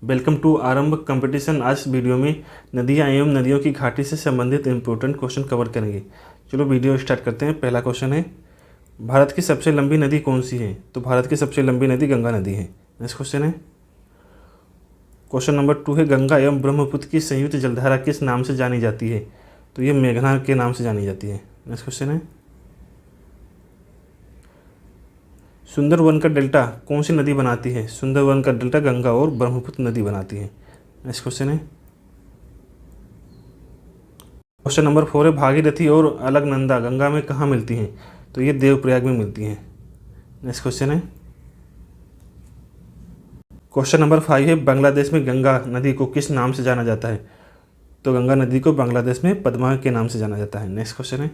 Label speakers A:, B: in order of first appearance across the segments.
A: Welcome to आरंभ competition. आज इस वीडियो में नदियाँ एवं नदियों की घाटी से संबंधित इंपॉर्टेंट क्वेश्चन कवर करेंगे। चलो वीडियो स्टार्ट करते हैं। पहला क्वेश्चन है, भारत की सबसे लंबी नदी कौन सी है? तो भारत की सबसे लंबी नदी गंगा नदी है। नेक्स्ट क्वेश्चन है, क्वेश्चन नंबर 2 है, गंगा एवं ब्रह्मपुत्र की संयुक्त जलधारा किस नाम से जानी जाती है? तो ये मेघना के नाम से जानी जाती है। नेक्स्ट क्वेश्चन है, सुंदरवन का डेल्टा कौन सी नदी बनाती है? सुंदरवन का डेल्टा गंगा और ब्रह्मपुत्र नदी बनाती है। नेक्स्ट क्वेश्चन है, क्वेश्चन नंबर 4 है, भागीरथी और अलकनंदा गंगा में कहाँ मिलती हैं? तो ये देवप्रयाग में मिलती हैं। नेक्स्ट क्वेश्चन है, क्वेश्चन नंबर 5 है, बांग्लादेश में गंगा नदी को किस नाम से जाना जाता है? तो गंगा नदी को बांग्लादेश में पद्मा के नाम से जाना जाता है। नेक्स्ट क्वेश्चन है,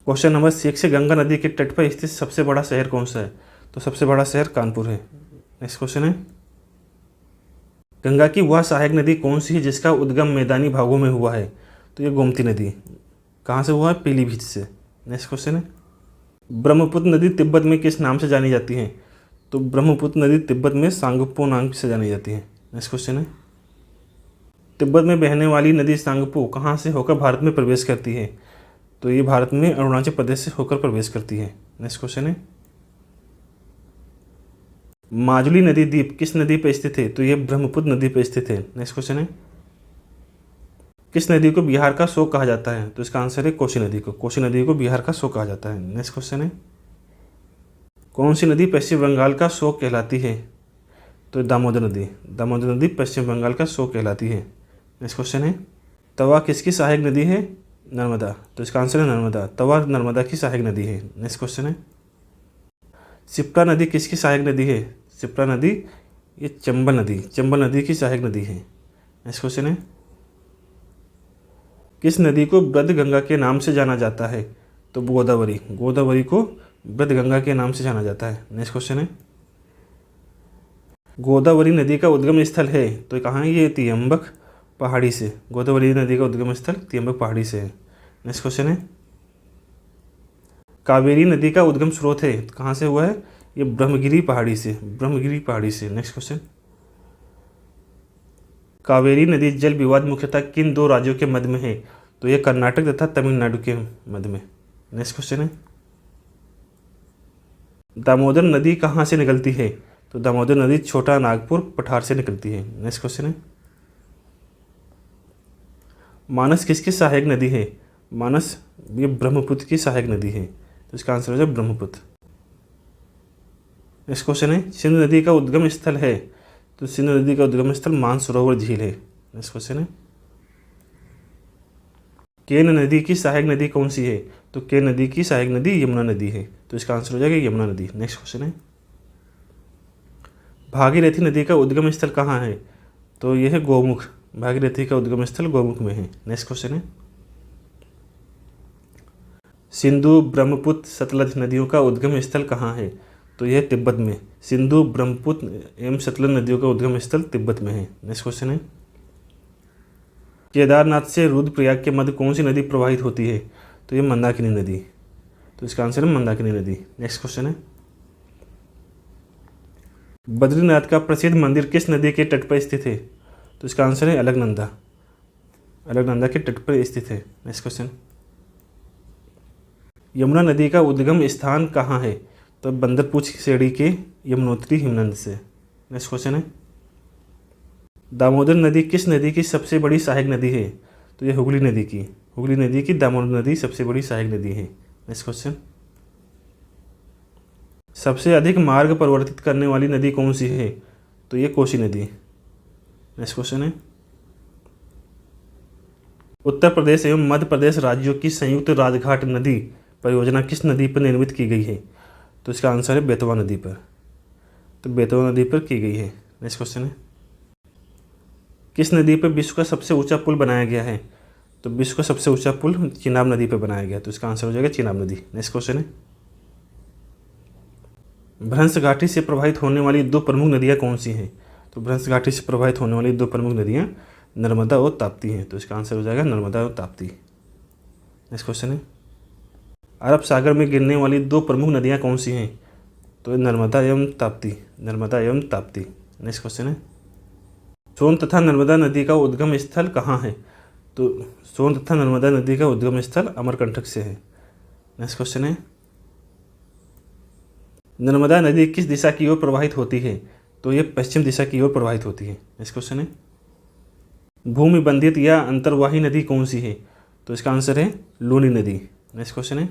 A: क्वेश्चन नंबर 6 है, गंगा नदी के तट पर स्थित सबसे बड़ा शहर कौन सा है? तो सबसे बड़ा शहर कानपुर है। नेक्स्ट क्वेश्चन है, गंगा की वह सहायक नदी कौन सी है जिसका उद्गम मैदानी भागों में हुआ है? तो ये गोमती नदी। कहाँ से हुआ है? पीलीभीत से। नेक्स्ट क्वेश्चन है, ब्रह्मपुत्र नदी तिब्बत में किस नाम से जानी जाती है? तो ब्रह्मपुत्र नदी तिब्बत में सांगपो नाम से जानी जाती है। नेक्स्ट क्वेश्चन है, तिब्बत में बहने वाली नदी सांगपो कहाँ से होकर भारत में प्रवेश करती है? तो ये भारत में अरुणाचल प्रदेश से होकर प्रवेश करती है। नेक्स्ट क्वेश्चन है, माजुली नदी द्वीप किस नदी पर स्थित है? तो ये ब्रह्मपुत्र नदी पर स्थित है। नेक्स्ट क्वेश्चन है, किस नदी को बिहार का शोक कहा जाता है? तो इसका आंसर है कोसी नदी को। कोसी नदी को बिहार का शोक कहा जाता है। नेक्स्ट क्वेश्चन है, कौन सी नदी पश्चिम बंगाल का शोक कहलाती है? तो दामोदर नदी। दामोदर नदी पश्चिम बंगाल का शोक कहलाती है। नेक्स्ट क्वेश्चन है, तवा किसकी सहायक नदी है? नर्मदा। तो इसका आंसर है नर्मदा। तवा नर्मदा की सहायक नदी है। नेक्स्ट क्वेश्चन है, शिप्रा नदी किसकी सहायक नदी है? शिप्रा नदी ये चंबल नदी, चंबल नदी की सहायक नदी है। नेक्स्ट क्वेश्चन है, किस नदी को ब्रजगंगा के नाम से जाना जाता है? तो गोदावरी। गोदावरी को ब्रजगंगा के नाम से जाना जाता है। नेक्स्ट क्वेश्चन है, गोदावरी नदी का उद्गम स्थल है तो कहाँ है? ये तियम्बक पहाड़ी से। गोदावरी नदी का उद्गम स्थल तियम्बक पहाड़ी से है। नेक्स्ट क्वेश्चन है, कावेरी नदी का उद्गम स्रोत है कहाँ से हुआ है? ये ब्रह्मगिरी पहाड़ी से। ब्रह्मगिरी पहाड़ी से। नेक्स्ट क्वेश्चन, कावेरी नदी जल विवाद मुख्यतः किन दो राज्यों के मध्य में है? तो ये कर्नाटक तथा तमिलनाडु के मध्य में। नेक्स्ट क्वेश्चन है, दामोदर नदी कहाँ से निकलती है? तो दामोदर नदी छोटा नागपुर पठार से निकलती है। नेक्स्ट क्वेश्चन है, मानस किसकी सहायक नदी है? मानस ये ब्रह्मपुत्र की सहायक नदी है। तो इसका आंसर हो जाए ब्रह्मपुत्र। नेक्स्ट क्वेश्चन है, सिंधु नदी का उद्गम स्थल है? तो सिंधु नदी का उद्गम स्थल मानसरोवर झील है। नेक्स्ट क्वेश्चन है, केन नदी की सहायक नदी कौन सी है? तो केन नदी की सहायक नदी यमुना नदी है। तो इसका आंसर हो जाएगा यमुना नदी। नेक्स्ट क्वेश्चन है, भागीरथी नदी का उद्गम स्थल कहाँ है? तो यह है गौमुख। भागीरथी का उद्गम स्थल गौमुख में है। नेक्स्ट क्वेश्चन है, सिंधु ब्रह्मपुत्र सतलज नदियों का उद्गम स्थल कहाँ है? तो यह तिब्बत में। सिंधु ब्रह्मपुत्र एवं सतलज नदियों का उद्गम स्थल तिब्बत में है। नेक्स्ट क्वेश्चन है, केदारनाथ से रुद्रप्रयाग के मध्य कौन सी नदी प्रवाहित होती है? तो ये मंदाकिनी नदी। तो इसका आंसर है मंदाकिनी नदी। नेक्स्ट क्वेश्चन है, बद्रीनाथ का प्रसिद्ध मंदिर किस नदी के तट पर स्थित है? तो इसका आंसर है अलकनंदा। अलकनंदा के तट पर स्थित है। नेक्स्ट क्वेश्चन, यमुना नदी का उद्गम स्थान कहाँ है? तो बंदरपूछ सेड़ी के यमुनोत्री हिमनद से। नेक्स्ट क्वेश्चन है, दामोदर नदी किस नदी की सबसे बड़ी सहायक नदी है? तो ये हुगली नदी की। हुगली नदी की दामोदर नदी सबसे बड़ी सहायक नदी है। नेक्स्ट क्वेश्चन, सबसे अधिक मार्ग परिवर्तित करने वाली नदी कौन सी है? तो ये कोसी नदी। नेक्स्ट क्वेश्चन है, उत्तर प्रदेश एवं मध्य प्रदेश राज्यों की संयुक्त राजघाट नदी परियोजना किस नदी पर निर्मित की गई है? तो इसका आंसर है बेतवा नदी पर। तो बेतवा नदी पर की गई है। नेक्स्ट क्वेश्चन है, किस नदी पर विश्व का सबसे ऊंचा पुल बनाया गया है? तो विश्व का सबसे ऊंचा पुल चिनाब नदी पर बनाया गया। तो इसका आंसर हो जाएगा चिनाब नदी। नेक्स्ट क्वेश्चन है, भ्रंश घाटी से प्रभावित होने वाली दो प्रमुख नदियाँ कौन सी हैं? तो भ्रंश घाटी से प्रभावित होने वाली दो प्रमुख नदियाँ नर्मदा और ताप्ती हैं। तो इसका आंसर हो जाएगा नर्मदा और ताप्ती। नेक्स्ट क्वेश्चन है, अरब सागर में गिरने वाली दो प्रमुख नदियाँ कौन सी हैं? तो नर्मदा एवं ताप्ती। नर्मदा एवं ताप्ती। नेक्स्ट क्वेश्चन है सोन तथा नर्मदा नदी का उद्गम स्थल कहाँ है? तो सोन तथा नर्मदा नदी का उद्गम स्थल अमरकंटक से है। नेक्स्ट क्वेश्चन है नर्मदा नदी किस दिशा की ओर प्रवाहित होती है? तो ये पश्चिम दिशा की ओर प्रवाहित होती है। नेक्स्ट क्वेश्चन है भूमि बंधित या अंतर्वाही नदी कौन सी है? तो इसका आंसर है लूनी नदी। नेक्स्ट क्वेश्चन है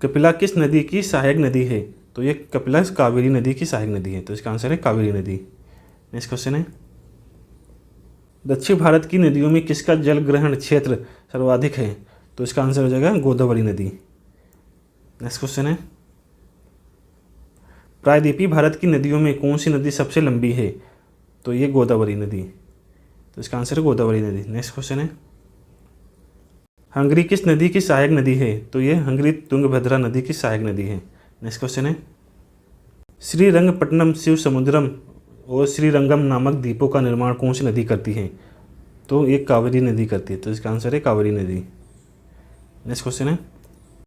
A: कपिला किस नदी की सहायक नदी है? तो ये कपिला कावेरी नदी की सहायक नदी है। तो इसका आंसर है कावेरी नदी। नेक्स्ट क्वेश्चन है दक्षिण भारत की नदियों में किसका जल ग्रहण क्षेत्र सर्वाधिक है? तो इसका आंसर हो जाएगा गोदावरी नदी। नेक्स्ट क्वेश्चन है प्रायद्वीपीय भारत की नदियों में कौन सी नदी सबसे लंबी है? तो ये गोदावरी नदी। तो इसका आंसर है गोदावरी नदी। नेक्स्ट क्वेश्चन है हंगरी किस नदी की सहायक नदी है? तो ये हंगरी तुंगभद्रा नदी की सहायक नदी है। नेक्स्ट क्वेश्चन है श्रीरंगपट्टनम शिव समुद्रम और श्रीरंगम नामक द्वीपों का निर्माण कौन सी नदी करती है? तो ये कावेरी नदी करती है। तो इसका आंसर है कावेरी नदी। नेक्स्ट क्वेश्चन है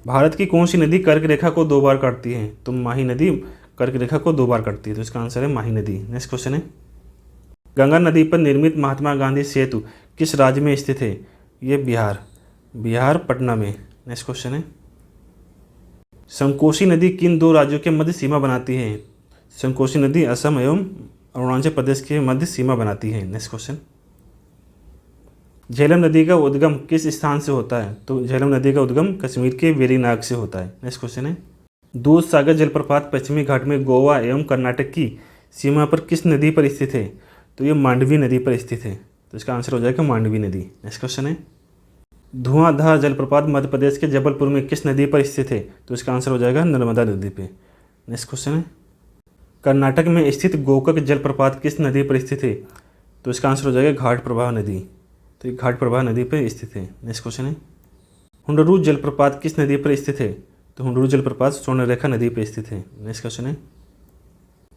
A: भारत की कौन सी नदी कर्क रेखा को 2 बार काटती है? तो माही नदी कर्क रेखा को 2 बार काटती है। तो इसका आंसर है माही नदी। नेक्स्ट क्वेश्चन है गंगा नदी पर निर्मित महात्मा गांधी सेतु किस राज्य में स्थित है? ये बिहार पटना में। नेक्स्ट क्वेश्चन है संकोशी नदी किन 2 राज्यों के मध्य सीमा बनाती है? संकोशी नदी असम एवं अरुणाचल प्रदेश के मध्य सीमा बनाती है। नेक्स्ट क्वेश्चन झेलम नदी का उद्गम किस स्थान से होता है? तो झेलम नदी का उद्गम कश्मीर के वेरीनाग से होता है। नेक्स्ट क्वेश्चन है दूध सागर जलप्रपात पश्चिमी घाट में गोवा एवं कर्नाटक की सीमा पर किस नदी पर स्थित है? तो ये मांडवी नदी पर स्थित है। तो इसका आंसर हो जाएगा मांडवी नदी। नेक्स्ट क्वेश्चन है धुआंधार जलप्रपात मध्य प्रदेश के जबलपुर में किस नदी पर स्थित है? तो इसका आंसर हो जाएगा नर्मदा नदी पे। नेक्स्ट क्वेश्चन है कर्नाटक में स्थित गोकक जलप्रपात किस नदी पर स्थित है? तो इसका आंसर हो जाएगा घाट प्रवाह नदी। तो ये घाट प्रवाह नदी पर स्थित है। नेक्स्ट क्वेश्चन है हुंडरू जलप्रपात किस नदी पर स्थित है? तो हुंडरू जलप्रपात स्वर्णरेखा नदी पर स्थित है। नेक्स्ट क्वेश्चन है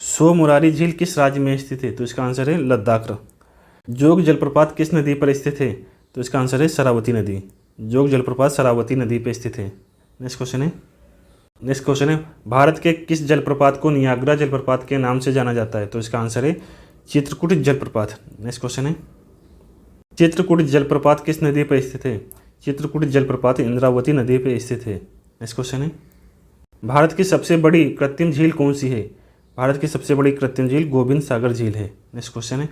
A: सो मुरारी झील किस राज्य में स्थित है? तो इसका आंसर है लद्दाख। जोग जलप्रपात किस नदी पर स्थित है? तो इसका आंसर है शरावती नदी। जोग जलप्रपात शरावती नदी पर स्थित है। नेक्स्ट क्वेश्चन है भारत के किस जलप्रपात को नियाग्रा जलप्रपात के नाम से जाना जाता है? तो इसका आंसर है चित्रकूट जलप्रपात। नेक्स्ट क्वेश्चन है चित्रकूट जलप्रपात किस नदी पर स्थित है? चित्रकूट जलप्रपात इंद्रावती नदी पर स्थित है। नेक्स्ट क्वेश्चन है भारत की सबसे बड़ी कृत्रिम झील कौन सी है? भारत की सबसे बड़ी कृत्रिम झील गोविंद सागर झील है। नेक्स्ट क्वेश्चन है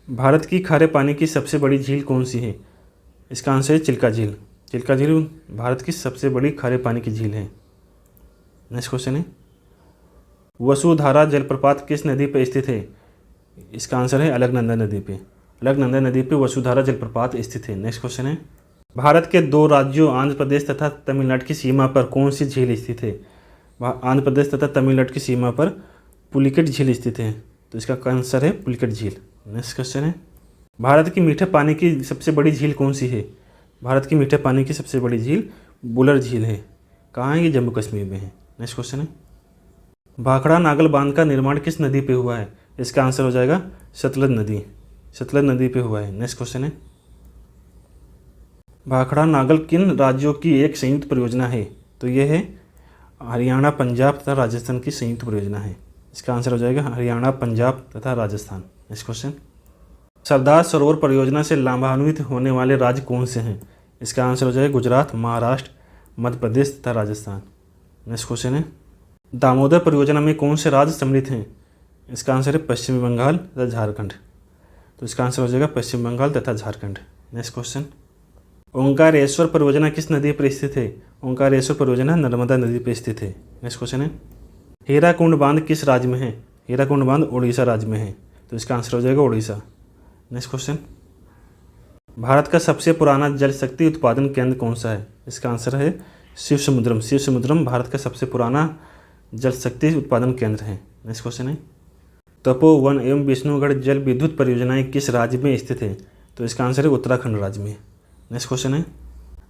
A: भारत की खारे पानी की सबसे बड़ी झील कौन सी है? इसका आंसर है चिल्का झील। चिल्का झील भारत की सबसे बड़ी खारे पानी की झील है। नेक्स्ट क्वेश्चन है वसुधारा जलप्रपात किस नदी पर स्थित है? इसका आंसर है अलकनंदा नदी पे। अलकनंदा नदी पे वसुधारा जलप्रपात स्थित है। नेक्स्ट क्वेश्चन है भारत के 2 राज्यों आंध्र प्रदेश तथा तमिलनाडु की सीमा पर कौन सी झील स्थित है? आंध्र प्रदेश तथा तमिलनाडु की सीमा पर पुलिकेट झील स्थित है। तो इसका आंसर है पुलिकेट झील। नेक्स्ट क्वेश्चन है भारत की मीठे पानी की सबसे बड़ी झील कौन सी है? भारत की मीठे पानी की सबसे बड़ी झील बुलर झील है। कहाँ है ये? जम्मू कश्मीर में है। नेक्स्ट क्वेश्चन है भाखड़ा नागल बांध का निर्माण किस नदी पे हुआ है? इसका आंसर हो जाएगा सतलज नदी। सतलज नदी पे हुआ है। नेक्स्ट क्वेश्चन है भाखड़ा नागल किन राज्यों की एक संयुक्त परियोजना है? तो ये है हरियाणा, पंजाब तथा राजस्थान की संयुक्त परियोजना है। इसका आंसर हो जाएगा हरियाणा, पंजाब तथा राजस्थान। नेक्स्ट क्वेश्चन सरदार सरोवर परियोजना से लाभान्वित होने वाले राज्य कौन से हैं? इसका आंसर हो जाएगा गुजरात, महाराष्ट्र, मध्य प्रदेश तथा राजस्थान। नेक्स्ट क्वेश्चन है दामोदर परियोजना में कौन से राज्य सम्मिलित हैं? इसका आंसर है पश्चिम बंगाल तथा झारखंड। तो इसका आंसर हो जाएगा पश्चिम बंगाल तथा झारखंड। नेक्स्ट क्वेश्चन ओंकारेश्वर परियोजना किस नदी पर स्थित है? ओंकारेश्वर परियोजना नर्मदा नदी पर स्थित है। नेक्स्ट क्वेश्चन है हीराकुंड बांध किस राज्य में है? हीराकुंड बांध उड़ीसा राज्य में है। तो इसका आंसर हो जाएगा उड़ीसा। नेक्स्ट क्वेश्चन भारत का सबसे पुराना जल शक्ति उत्पादन केंद्र कौन सा है? इसका आंसर है शिव समुद्रम। शिव समुद्रम भारत का सबसे पुराना जल शक्ति उत्पादन केंद्र है। नेक्स्ट क्वेश्चन है तपोवन एवं विष्णुगढ़ जल विद्युत परियोजनाएं किस राज्य में स्थित है? तो इसका आंसर है उत्तराखंड राज्य में। नेक्स्ट क्वेश्चन है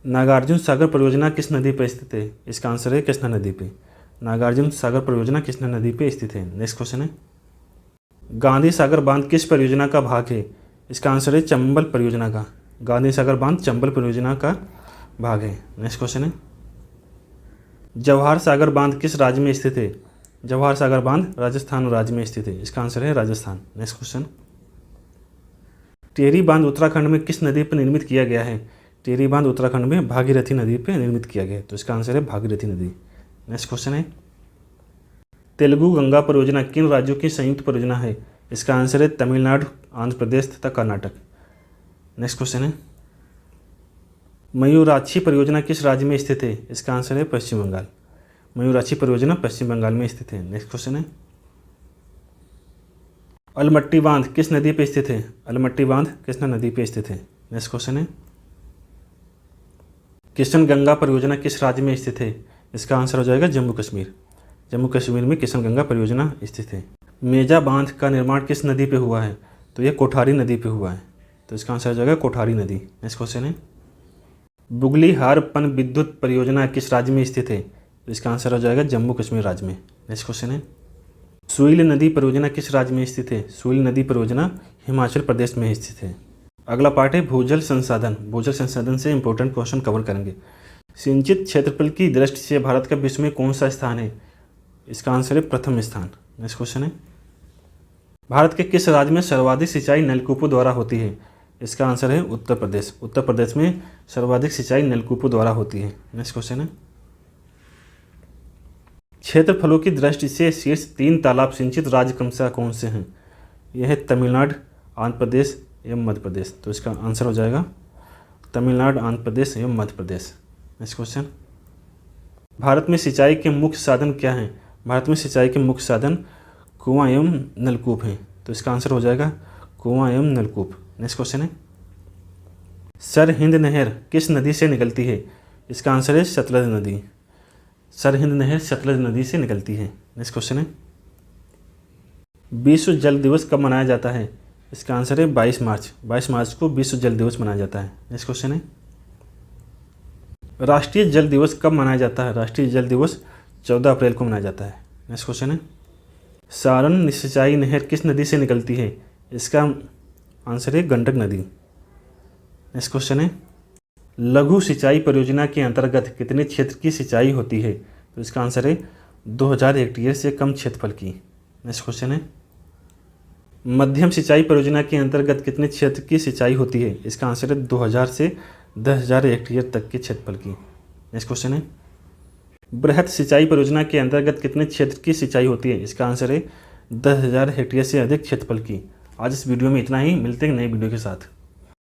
A: नागार्जुन सागर परियोजना किस नदी पर स्थित है? इसका आंसर है कृष्णा नदी पे। नागार्जुन सागर परियोजना कृष्णा नदी पे स्थित है। नेक्स्ट क्वेश्चन है गांधी सागर बांध किस परियोजना का भाग है? इसका आंसर है चंबल परियोजना का। गांधी सागर बांध चंबल परियोजना का भाग है। नेक्स्ट क्वेश्चन है जवाहर सागर बांध किस राज्य में स्थित है? जवाहर सागर बांध राजस्थान राज्य में स्थित है, इसका आंसर है राजस्थान। नेक्स्ट क्वेश्चन, टिहरी बांध उत्तराखंड में किस नदी पर निर्मित किया गया है? टिहरी बांध उत्तराखंड में भागीरथी नदी पर निर्मित किया गया है, तो इसका आंसर है भागीरथी नदी। नेक्स्ट क्वेश्चन है, तेलुगु गंगा परियोजना किन राज्यों की संयुक्त परियोजना है? इसका आंसर है तमिलनाडु, आंध्र प्रदेश तथा कर्नाटक। नेक्स्ट क्वेश्चन है, मयूराक्षी परियोजना किस राज्य में स्थित है? इसका आंसर है पश्चिम बंगाल। मयूराक्षी परियोजना पश्चिम बंगाल में स्थित है। नेक्स्ट क्वेश्चन है, अलमट्टी बांध किस नदी पर स्थित है? अलमट्टी बांध कृष्णा नदी पर स्थित है। नेक्स्ट क्वेश्चन है, किशन गंगा परियोजना किस राज्य में स्थित है? इसका आंसर हो जाएगा जम्मू कश्मीर। जम्मू कश्मीर में किशन गंगा परियोजना स्थित है। मेजा बांध का निर्माण किस नदी पे हुआ है? तो यह कोठारी नदी पे हुआ है, तो इसका आंसर हो जाएगा कोठारी नदी। नेक्स्ट क्वेश्चन है, बुगलीहार पन विद्युत परियोजना किस राज्य में स्थित है? तो इसका आंसर हो जाएगा जम्मू कश्मीर राज्य में। नेक्स्ट क्वेश्चन है, सुइल नदी परियोजना किस राज्य में स्थित है? सुइल नदी परियोजना हिमाचल प्रदेश में स्थित है। अगला पार्ट है भूजल संसाधन। भूजल संसाधन से इंपॉर्टेंट क्वेश्चन कवर करेंगे। सिंचित क्षेत्रफल की दृष्टि से भारत का विश्व में कौन सा स्थान है? इसका आंसर है प्रथम स्थान। नेक्स्ट क्वेश्चन है, भारत के किस राज्य में सर्वाधिक सिंचाई नलकूपों द्वारा होती है? इसका आंसर है उत्तर प्रदेश। उत्तर प्रदेश में सर्वाधिक सिंचाई नलकूपों द्वारा होती है। नेक्स्ट क्वेश्चन है, क्षेत्रफलों की दृष्टि से शीर्ष 3 तालाब सिंचित राज्य क्रमशः कौन से हैं? यह है तमिलनाडु, आंध्र प्रदेश एवं मध्य प्रदेश, तो इसका आंसर हो जाएगा तमिलनाडु, आंध्र प्रदेश एवं मध्य प्रदेश। नेक्स्ट क्वेश्चन, भारत में सिंचाई के मुख्य साधन क्या हैं? भारत में सिंचाई के मुख्य साधन कुआं एवं नलकूप हैं, तो इसका आंसर हो जाएगा कुआं एवं नलकूप। नेक्स्ट क्वेश्चन है, सरहिंद नहर किस नदी से निकलती है? इसका आंसर है सतलज नदी। सरहिंद नहर सतलज नदी से निकलती है। नेक्स्ट क्वेश्चन है, विश्व जल दिवस कब मनाया जाता है? इसका आंसर है 22 मार्च। 22 मार्च को विश्व जल दिवस मनाया जाता है। नेक्स्ट क्वेश्चन है, राष्ट्रीय जल दिवस कब मनाया जाता है? राष्ट्रीय जल दिवस 14 अप्रैल को मनाया जाता है। नेक्स्ट क्वेश्चन है, सारण सिंचाई नहर किस नदी से निकलती है? इसका आंसर है गंडक नदी। नेक्स्ट क्वेश्चन है, लघु सिंचाई परियोजना के अंतर्गत कितने क्षेत्र की सिंचाई होती है? तो इसका आंसर है 2000 हेक्टेयर से कम क्षेत्रफल की। नेक्स्ट क्वेश्चन है, मध्यम सिंचाई परियोजना के अंतर्गत कितने क्षेत्र की सिंचाई होती है? इसका आंसर है 2000 से 10,000 हेक्टेयर तक के क्षेत्रफल की। नेक्स्ट क्वेश्चन है, बृहत सिंचाई परियोजना के अंतर्गत कितने क्षेत्र की सिंचाई होती है? इसका आंसर है 10,000 हेक्टेयर से अधिक क्षेत्रफल की। आज इस वीडियो में इतना ही, मिलते हैं नए वीडियो के साथ।